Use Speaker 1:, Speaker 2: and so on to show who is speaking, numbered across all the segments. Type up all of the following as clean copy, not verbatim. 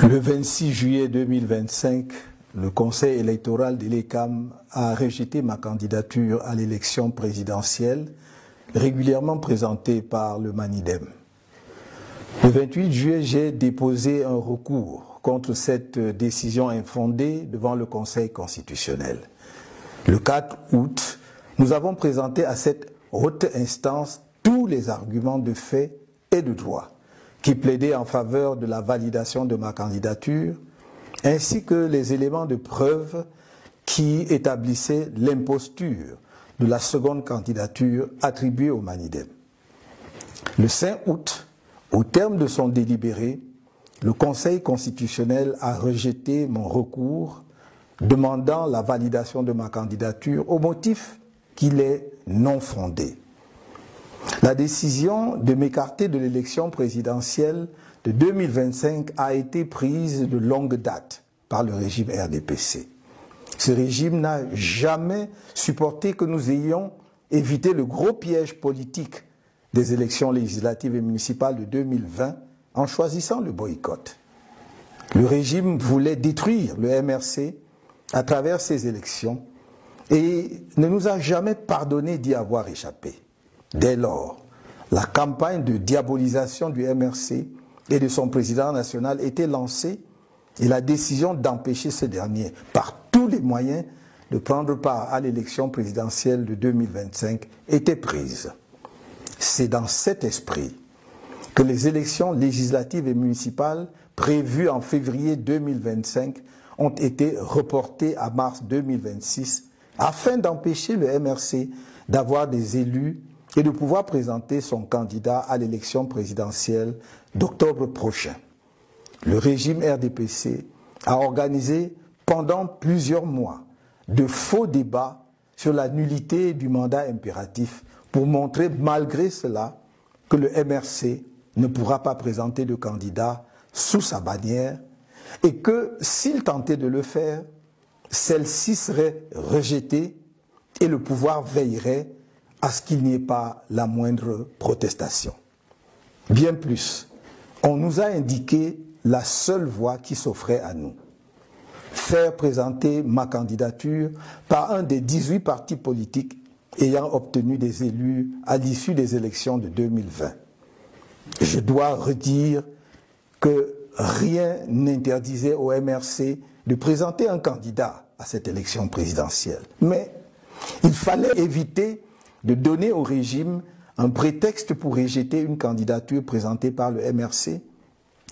Speaker 1: Le 26 juillet 2025, le Conseil électoral de l'ECAM a rejeté ma candidature à l'élection présidentielle régulièrement présentée par le MANIDEM. Le 28 juillet, j'ai déposé un recours contre cette décision infondée devant le Conseil constitutionnel. Le 4 août, nous avons présenté à cette haute instance tous les arguments de fait et de droit qui plaidaient en faveur de la validation de ma candidature, ainsi que les éléments de preuve qui établissaient l'imposture de la seconde candidature attribuée au MANIDEM. Le 5 août, au terme de son délibéré, le Conseil constitutionnel a rejeté mon recours demandant la validation de ma candidature au motif qu'il est non fondé. La décision de m'écarter de l'élection présidentielle de 2025 a été prise de longue date par le régime RDPC. Ce régime n'a jamais supporté que nous ayons évité le gros piège politique des élections législatives et municipales de 2020 en choisissant le boycott. Le régime voulait détruire le MRC à travers ces élections et ne nous a jamais pardonné d'y avoir échappé. Dès lors, la campagne de diabolisation du MRC et de son président national était lancée et la décision d'empêcher ce dernier, par tous les moyens, de prendre part à l'élection présidentielle de 2025 était prise. C'est dans cet esprit que les élections législatives et municipales prévues en février 2025 ont été reportées à mars 2026 afin d'empêcher le MRC d'avoir des élus et de pouvoir présenter son candidat à l'élection présidentielle d'octobre prochain. Le régime RDPC a organisé pendant plusieurs mois de faux débats sur la nullité du mandat impératif pour montrer malgré cela que le MRC ne pourra pas présenter de candidat sous sa bannière et que s'il tentait de le faire, celle-ci serait rejetée et le pouvoir veillerait à ce qu'il n'y ait pas la moindre protestation. Bien plus, on nous a indiqué la seule voie qui s'offrait à nous. Faire présenter ma candidature par un des 18 partis politiques ayant obtenu des élus à l'issue des élections de 2020. Je dois redire que rien n'interdisait au MRC de présenter un candidat à cette élection présidentielle. Mais il fallait éviter de donner au régime un prétexte pour rejeter une candidature présentée par le MRC,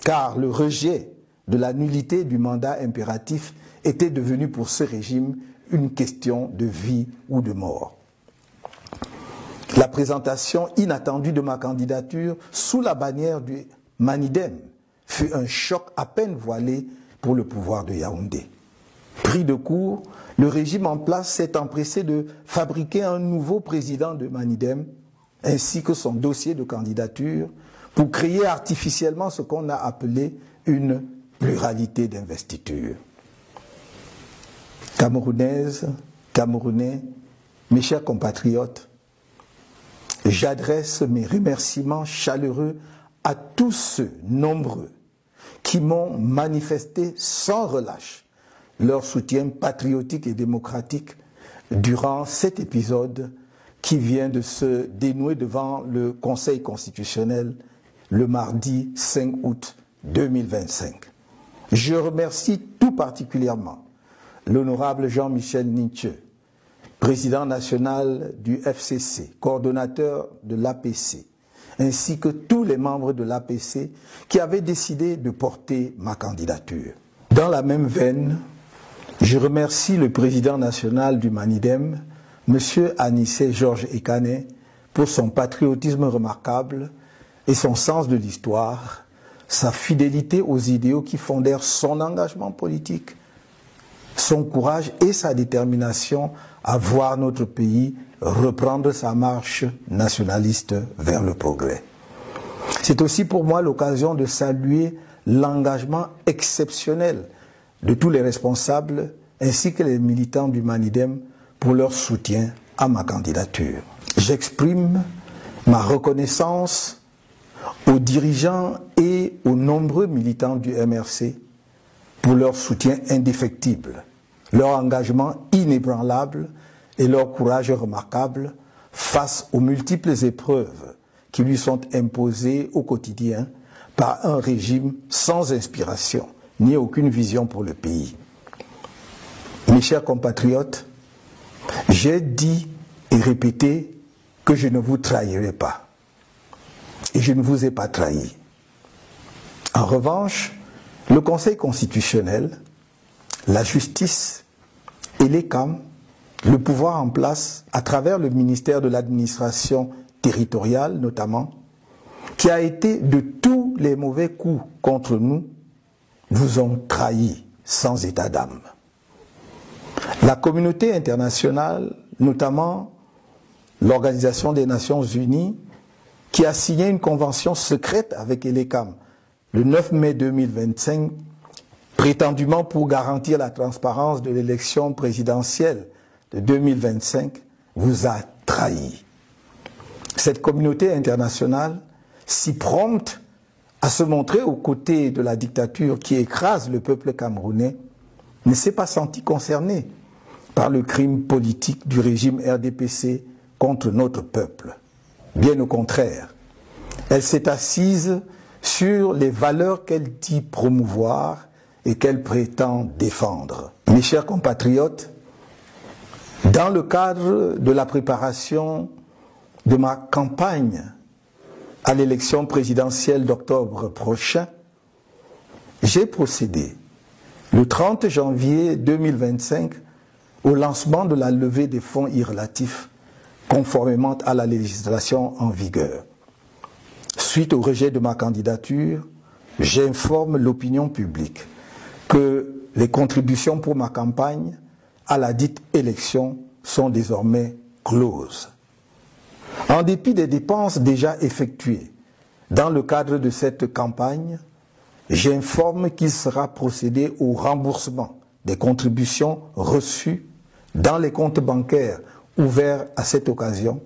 Speaker 1: car le rejet de la nullité du mandat impératif était devenu pour ce régime une question de vie ou de mort. La présentation inattendue de ma candidature sous la bannière du MANIDEM fut un choc à peine voilé pour le pouvoir de Yaoundé. Pris de court, le régime en place s'est empressé de fabriquer un nouveau président de MANIDEM ainsi que son dossier de candidature pour créer artificiellement ce qu'on a appelé une pluralité d'investiture. Camerounaises, Camerounais, mes chers compatriotes, j'adresse mes remerciements chaleureux à tous ceux nombreux qui m'ont manifesté sans relâche leur soutien patriotique et démocratique durant cet épisode qui vient de se dénouer devant le Conseil constitutionnel le mardi 5 août 2025. Je remercie tout particulièrement l'honorable Jean-Michel Ninche, président national du FCC, coordonnateur de l'APC, ainsi que tous les membres de l'APC qui avaient décidé de porter ma candidature. Dans la même veine, je remercie le président national du MANIDEM, M. Anissé Georges Ekane, pour son patriotisme remarquable et son sens de l'histoire, sa fidélité aux idéaux qui fondèrent son engagement politique, son courage et sa détermination à voir notre pays reprendre sa marche nationaliste vers le progrès. C'est aussi pour moi l'occasion de saluer l'engagement exceptionnel de tous les responsables ainsi que les militants du MANIDEM pour leur soutien à ma candidature. J'exprime ma reconnaissance aux dirigeants et aux nombreux militants du MRC pour leur soutien indéfectible, leur engagement inébranlable et leur courage remarquable face aux multiples épreuves qui lui sont imposées au quotidien par un régime sans inspiration ni aucune vision pour le pays. Mes chers compatriotes, j'ai dit et répété que je ne vous trahirai pas. Et je ne vous ai pas trahi. En revanche, le Conseil constitutionnel, la justice et l'ECAM, le pouvoir en place à travers le ministère de l'administration territoriale notamment, qui a été de tous les mauvais coups contre nous, vous ont trahis sans état d'âme. La communauté internationale, notamment l'Organisation des Nations Unies, qui a signé une convention secrète avec l'ECAM le 9 mai 2025, prétendument pour garantir la transparence de l'élection présidentielle de 2025, vous a trahi. Cette communauté internationale, si prompte à se montrer aux côtés de la dictature qui écrase le peuple camerounais, ne s'est pas sentie concernée par le crime politique du régime RDPC contre notre peuple. Bien au contraire, elle s'est assise sur les valeurs qu'elle dit promouvoir et qu'elle prétend défendre. Mes chers compatriotes, dans le cadre de la préparation de ma campagne à l'élection présidentielle d'octobre prochain, j'ai procédé le 30 janvier 2025 au lancement de la levée des fonds irrelatifs conformément à la législation en vigueur. Suite au rejet de ma candidature, j'informe l'opinion publique que les contributions pour ma campagne à la dite élection sont désormais closes. En dépit des dépenses déjà effectuées dans le cadre de cette campagne, j'informe qu'il sera procédé au remboursement des contributions reçues dans les comptes bancaires ouverts à cette occasion,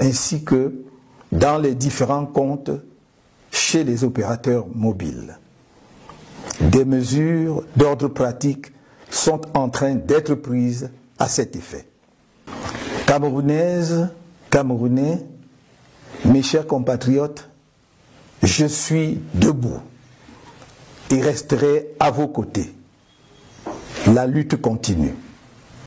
Speaker 1: ainsi que dans les différents comptes chez les opérateurs mobiles. Des mesures d'ordre pratique sont en train d'être prises à cet effet. Camerounaises, Camerounais, mes chers compatriotes, je suis debout et resterai à vos côtés. La lutte continue.